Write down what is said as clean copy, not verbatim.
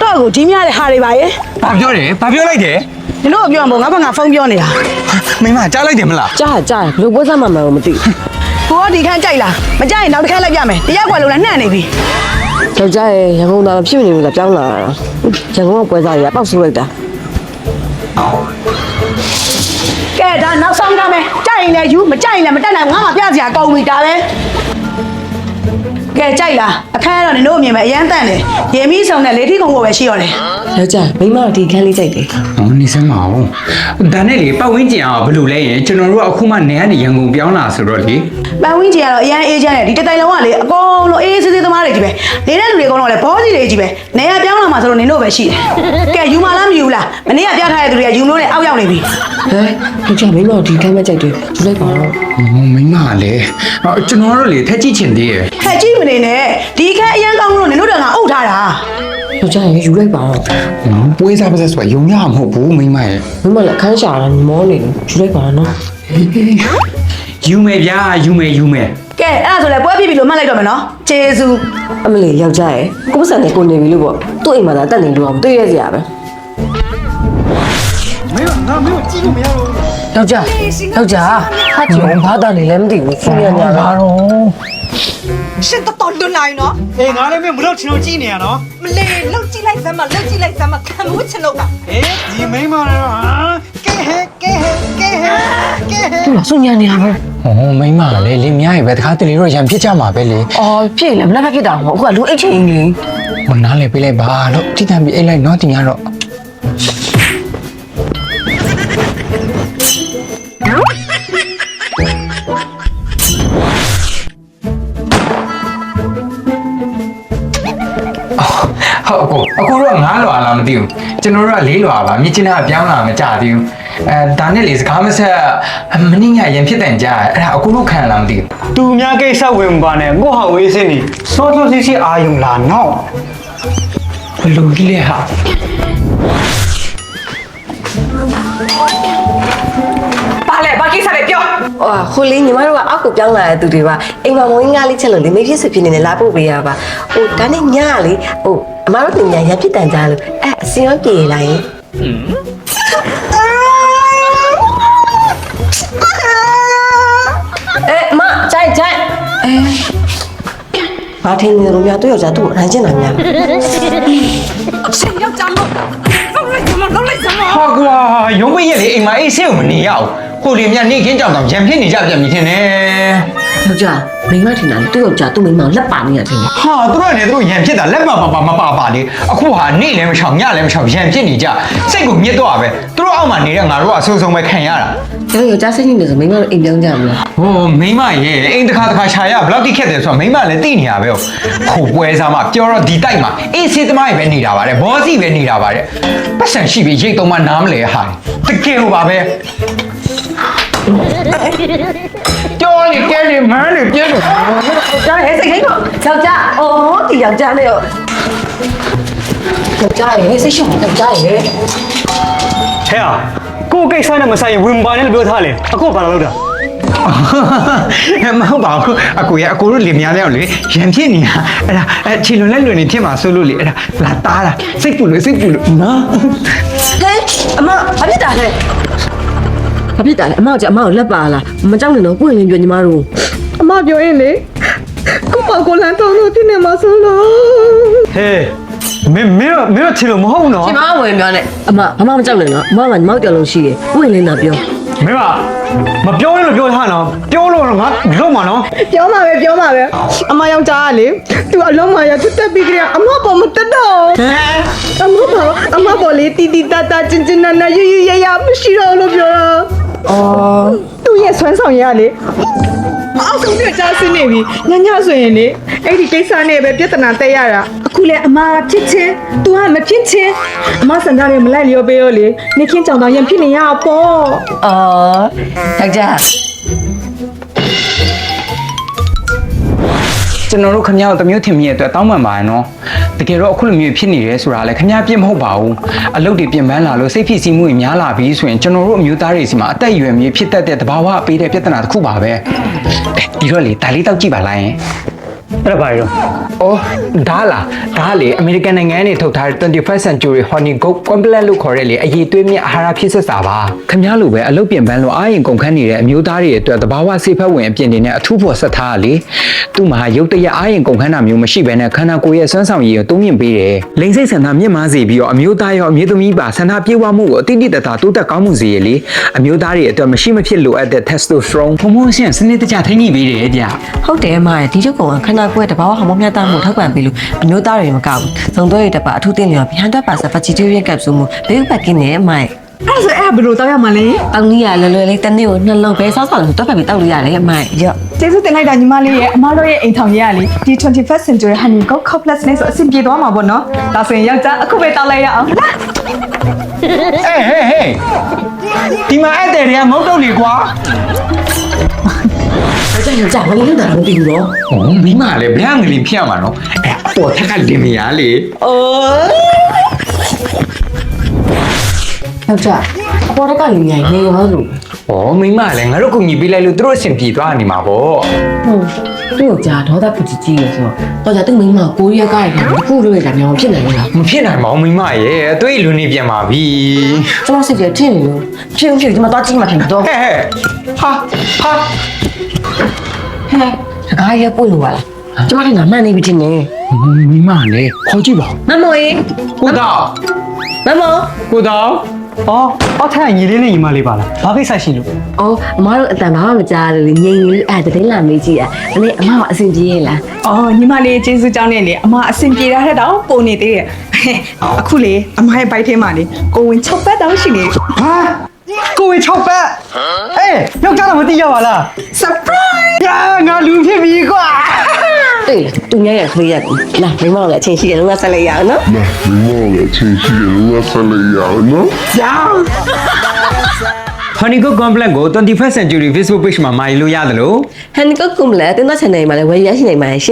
တော့ကိုဒီများတဲ့ဟာတွေပါရဲ့ ဘာပြောတယ်ဘာပြောလိုက်တယ် နင်တို့ပြောမှာငါဘာငါဖုန်းပြောနေတာ မင်းမကြားလိုက်တယ်မလား ကြားဘလို့ပွဲစားမှမှမသိ ကိုကဒီခန်းကြိုက်လားမကြိုက်ရင်နောက်တစ်ခါလိုက်ပြမယ်တရက်ကွာလုံးနဲ့နှံ့နေပြီ ယောက်ျားရဲ့ရန်ကုန်သားမဖြစ်နေဘူးလားပြောင်းလာတာရန်ကုန်ကပွဲစားကြီးကပေါက်ဆိုးလိုက်တာ ကဲဒါနောက်ဆုံးကြမယ်ကြိုက်ရင်လည်းယူမကြိုက်ရင်လည်းမတက်နိုင်ငါမှပြစရာကောင်းပြီဒါပဲကဲကြိုက်လားအခန်းကတော့နင်တို့အမြင်ပဲအရန်တန့်တယ်ရေမီးဆောင်တဲ့လေထီကုံကိုပဲရှိရောတယ် ယောက်ျားမိမဒီခန်းလေးကြိုက်တယ် ဟောနေစမ်းမအောင်ဒါနဲ့လေပတ်ဝန်းကျင်အောင်ဘယ်လိုလဲရင်ကျွန်တော်တို့အခုမှနေကနေရန်ကုန်ပြောင်းလာဆိုတော့လေ ပန်းဝင်းကြီးကတော့အရန်အေးချမ်းတယ်ဒီတိုင်လုံးကလေအကုန်လုံးအေးစစ်စစ်သမားတွေကြီးပဲနေတဲ့လူတွေအကုန်လုံးလည်းဘောစီတွေကြီးပဲနေရပြောင်းလာမှာဆိုတော့နင်တို့ပဲရှိတယ်ကဲယူမလားမယူလားမနေ့ကပြထားတဲ့သူတွေကယူလို့နဲ့အောက်ရောက်နေပြီ ဟဲယောက်ျားမိမဒီခန်းပဲကြိုက်တယ်ယူလိုက်ပါတော့ မိမလည်းကျွန်တော်တို့လေထက်ကြည့်ချင်သေးရဲ့ ဟဲ့ကြည့်မနေနဲ့ဒီခက်အရန်ကောင်းလို့နင်တို့တွေကငါအုပ်ထားတာ ယောက်ျားရေယူလိုက်ပါတော့ ပွဲစားပါစဆိုတာယုံရမှာမဟုတ်ဘူးမိမရဲ့ မိမလည်းအခန်းရှာတာမောနေတယ်ယူလိုက်ပါတော့နော် ယူမယ်ဗျာယူမယ် ကဲအဲ့ဒါဆိုလည်းပွဲပြပြီလို့မှတ်လိုက်တော့မယ်နော်ကျေးဇူး အမလေးယောက်ျားရဲ့ကိုယ်စံနဲ့ကိုနေပြီလို့ပေါ့သူ့အိမ်မှာသာတက်နေလို့အောင်တွေ့ရစရာပဲ မင်းကကြည့်လို့မရတော့ ယောက်ျားဟာကြုံဘာတာနေလဲမသိဘူးဖူးရညာတော့ ရှင်တော်တော်လွန်နိုင်နော် အေးငါလည်းမင်းမလို့ချင်လို့ကြည့်နေရနော် မလေးလှုပ်ကြည့်လိုက်စမ်းမခံမှုချင်လို့က အေးဒီမိန်းမလည်းဟာကဲဟဲကဲ သူ့လားစုံညာနေတာပဲ ဟောမိမလည်းလင်းများရဲ့ပဲတခါတလေတော့ရံဖြစ်ကြမှာပဲလေ အော်ဖြစ်လေမနေ့ကဖြစ်တာမဟုတ်အခုကလူအိတ်ချိန်ကြီး ဟိုနားလေပေးလိုက်ပါလို့တိတံပြီးအိတ်လိုက်နော်တင်ရတော့ဟုတ်အခုတော့9လွာလားမသိဘူးကျွန်တော်တို့က4လွာပါမြစ်ချင်းကပြောင်းလာမကြသေးဘူးဒါနဲ့လေစကားမဆက်မင်းညရင်ဖြစ်တယ်ကြားအဲ့ဒါအခုလို့ခံလာမသိဘူး သူများကိစ္စဝင်ပါနဲ့ကိုဟာဝေးစင်းနေစောစီစီအာယုံလာနော် ဘယ်လိုကြီးလဲဟာ ပါလေဘာကိစ္စလဲပြော ဟိုလေးညီမတို့ကအောက်ကိုပြောင်းလာတဲ့သူတွေပါအိမ်မှာမဝင်ကားလေးချက်လို့လေမေးဖြစ်စဖြစ်နေနေလာပို့ပေးရပါဟိုဒါနဲ့ညလေဟိုအမတို့တင်ညာရဖြစ်တန်ကြလို့အစင်ရောပြေလာရင်မကြိုက်ဘာထင်းနေလို့များတို့ယောက်ျားသူ့ကိုအနိုင်ကျင်တာများ ရှင်ယောက်ျားလို့လောက်လိုက်စမ်းမ ဟာကွာရုံးမရက်လေအိမ်မှာအေးဆေးကိုမနေရအောင်ဟိုလေမြနေခင်းကြောင်တော့ရံဖြစ်နေကြပြန်ပြီထင်တယ် ယောက်ျားမိန်းမထင်တာလေသူ့ယောက်ျားသူ့မိန်းမလက်ပါနေရထင်တယ် ဟာသူတို့ကနေသူတို့ရံဖြစ်တာလက်မပါလေအခုဟာနေလည်းမချောင်ညလည်းမချောင်ရံဖြစ်နေကြစိတ်ကိုမြစ်တော့ပဲသူတို့အောက်မှာနေတဲ့ငါတို့ကအဆိုးဆုံးပဲခံရတာ ယောက်ျားစိတ်ညစ်နေဆိုမိန်းမတို့အိမ်ပြောင်းကြမလား ဟိုမိမရဲ့အိမ်တစ်ခါရှာရဘလောက်တိခက်တယ်ဆိုတော့မိမလည်းသိနေရပဲဟိုပွဲစားမှပြောတော့ဒီတိုက်မှာအေးဆေးသမားတွေပဲနေတာပါတယ်ဘောစီပဲနေတာပါတယ်ပတ်စံရှိပြီးရိတ်တော့မှနားမလဲဟာတကယ်ဟိုပါပဲကြော်နေကဲနေမန်းနေပြည့်လို့ ယောက်ျားရဲ့စိတ်ခိုင်းတော့ယောက်ျားအော်ဒီယောက်ျားနဲ့ယောက်ျားရဲ့စိတ်ရှုံယောက်ျားရဲ့ ဟဲ့ကိုကိစ္စနဲ့မဆိုင်ဝင်ပါနဲ့လို့ပြောထားလေအခုဘာလို့လုပ်တာ မဟုတ်ပါဘူးအကိုတို့လင်မယားနဲ့လေရံဖြစ်နေတာအဲ့ဒါခြေလွန်လက်လွန်နေဖြစ်မှာဆိုလို့လေအဲ့ဒါလာတားတာစိတ်ပူလို့နော် ဟဲ့အမဘာဖြစ်တာလဲဘာဖြစ်တာလဲအမကအမကိုလက်ပါလားမကြောက်နေတော့ပွင့်လင်းပြောညီမတို့အမပြောရင်လေကိုပေါ့ကိုလန်တော့လို့ဖြစ်နေမှာဆိုလို့ ဟဲ့မင်းချင်လို့မဟုတ်နော် ညီမဝင်ပြောနေအမဘာမှမကြောက်နဲ့နော်အမကညီမတို့ကြောက်လို့ရှိတယ်ပွင့်လင်းတာပြော မင်းမပြောရင်လို့ပြောထားနော်ပြောလို့ငါလုံးမှာနော် ပြောမှာပဲအမယောက်ျားကလေသူအလုံးမရသူတက်ပြီးကြရအမပေါ်မတက်တော့အမပေါ်လေတီတာကျင်နာရွရမရှိတော့လို့ပြောတာအော်သူ့ရဲ့ဆွမ်းဆောင်ရလေအောက်ဆုံးပြကြားစင်းနေပြီညဆိုရင်လေအဲ့ဒီကိစ္စနဲ့ပဲပြဿနာတက်ရတာအခုလေအမဖြစ်ချင်းသူကမဖြစ်ချင်းအမစံသားလေးမလိုက်လျောပေးရောလေနေခင်းကြောင်တောင်ရင်ဖြစ်နေရပေါ့ အော်ယောက်ျား ကျွန်တော်တို့ခမ ्या ကိုတမျိုးထင်မိရဲ့အတွက်တောင်းပန်ပါရနော်တကယ်တော့အခုလိုမျိုးဖြစ်နေတယ်ဆိုတာလည်းခမ ्या ပြစ်မဟုတ်ပါဘူးအလုပ်တွေပြင်ပန်းလာလို့စိတ်ဖြစ်စီးမှုတွေများလာပြီဆိုရင်ကျွန်တော်တို့အမျိုးသားတွေစီမှာအသက်အရွယ်မြေဖြစ်တတ်တဲ့သဘာဝပေးတဲ့ပြဿနာတစ်ခုပါပဲဒီတော့လေဒါလေးတောက်ကြည့်ပါလားယင် အဲ့ဒါဘာရော အော်ဒါလားဒါလေအမေရိကန်နိုင်ငံကနေထုတ်ထားတဲ့ 21st century honey goat complex လို့ခေါ်တဲ့လေအရေးသွေးမြင့်အာဟာရဖြစ်ဆက်စာပါခင်ဗျားလိုပဲအလုပ်ပြင်ပန်းလို့အားရင်ကုန်ခန်းနေတဲ့အမျိုးသားတွေအတွက်သဘာဝဆေးဖက်ဝင်အပြင်တွေနဲ့အထူးဖို့ဆက်ထားရလေသူ့မှာရုပ်တရက်အားရင်ကုန်ခန်းတာမျိုးမရှိဘဲနဲ့ခန္ဓာကိုယ်ရဲ့စွမ်းဆောင်ရည်ကိုတိုးမြင့်ပေးတယ်လိင်စိတ်ဆန္ဒမြင့်မားစေပြီးတော့အမျိုးသားရောအမျိုးသမီးပါဆန္ဒပြေဝမှုကိုအတိအကျတိုးတက်ကောင်းမှုစေရလေအမျိုးသားတွေအတွက်မရှိမဖြစ်လိုအပ်တဲ့ testosterone ဟော်မုန်းရှင်စနစ်တကျထိန်းညှိပေးတယ်ဗျ ဟုတ်တယ်အမရဲ့ဒီချုပ်ကောင်ကခန္ဓာကိုယ်ရဲ့တဘာဝဟော်မုန်းမျှတမှုထောက်ပံ့ပေးလို့အမျိုးသားတွေမကဘူးဇုံသွဲတွေတက်ပါအထူးတင်လျော်100% vegetarian capsule မှုဘေးဥပတ်ကင်းနေအမရဲ့ အဲ့ဆိုအဲ့ဘယ်လိုတောက်ရမှာလဲ တောင်းကြီးရလွယ်လွယ်လေးတစ်နေ့ကို2လုံးပဲစောက်စောက်လို့တွက်ဖက်ပြီးတောက်လို့ရတယ်အမရဲ့ရော့ ကျေးဇူးတင်လိုက်တာညီမလေးရဲ့အမတို့ရဲ့အိမ်ထောင်ကြီးကလေဒီ 21st century honey goat complex နဲ့ဆိုအဆင်ပြေသွားမှာပေါ့နော်ဒါဆိုရင်ယောက်ျားအခုပဲတောက်လိုက်ရအောင်လား ဟေးဒီမှာအဲ့တဲ့တွေကမဟုတ်တော့လေကွာ ကြာမလေးတော့မပြီးဘူးတော့ ဟောမိမလည်းဗျာငလင်ဖျက်မှာနော်အဲ့ပေါ်ထက်ကလင်မယားလေ ယောက်ျားအပေါ်တက်ကလူညာနေရောလို့ ဩမိမလည်းငါတို့ကူညီပေးလိုက်လို့သူတို့အဆင်ပြေသွားနေမှာပေါ့ ဟုတ်သူ့ယောက်ျားဒေါသပူကြီးကြီးလို့ဆိုတော့ကြာသူ့မိန်းမကိုရီးယားကားရတယ်တခုလို့ရတာမျိုးဖြစ်နိုင်လား မဖြစ်နိုင်ပါဘူးမိမရဲ့အသွေးလူနေပြန်ပါပြီ ကျွန်တော်စိတ်ကြထင်နေလို့ဖြစ်ဖြစ်ဒီမှာတော့ကြည့်မှထင်တော့ ဟဲ့ဟာ ဟဲ့စကားရပွင့်လို့ပါလားကျမကမှန်နေပြီထင်နေ မိမလည်းခေါ်ကြည့်ပါ မမောရေ ကိုတော့ မမော ကိုတော့ အော်ထိုင်ညီလေးနဲ့ညီမလေးပါလားဘာကိစ္စရှိလို့ အော်အမတို့အတန်ဘာမှမကြားလို့ငြိမ်နေလို့အဲ့တတင်းလာမေးကြည့်ရအဲ့လေအမကအဆင်ပြေရဲ့လား အော်ညီမလေးကျေးဇူးကြောင်းနဲ့လေအမအဆင်ပြေတာတဲ့တောင်ပုံနေသေးတယ်အခုလေအမရဲ့ဘိုက်ထဲမှာလေကိုဝင်6ပတ်တောင်ရှိနေ ဟာကိုဝေ6ပတ်အေးယောက်ျားတော့မသိရပါလား surprise ညာငါလူဖြစ်ပြီကွာ 对，对面也可以啊。那眉毛的清晰的，我再来养呢。那眉毛的清晰的，我才来养呢。 Honey Goat Complex ကို 21st century Facebook page မှာမာရီလို့ရတယ်လို့ 还那个公来，等到城内嘛来，我也是内买先。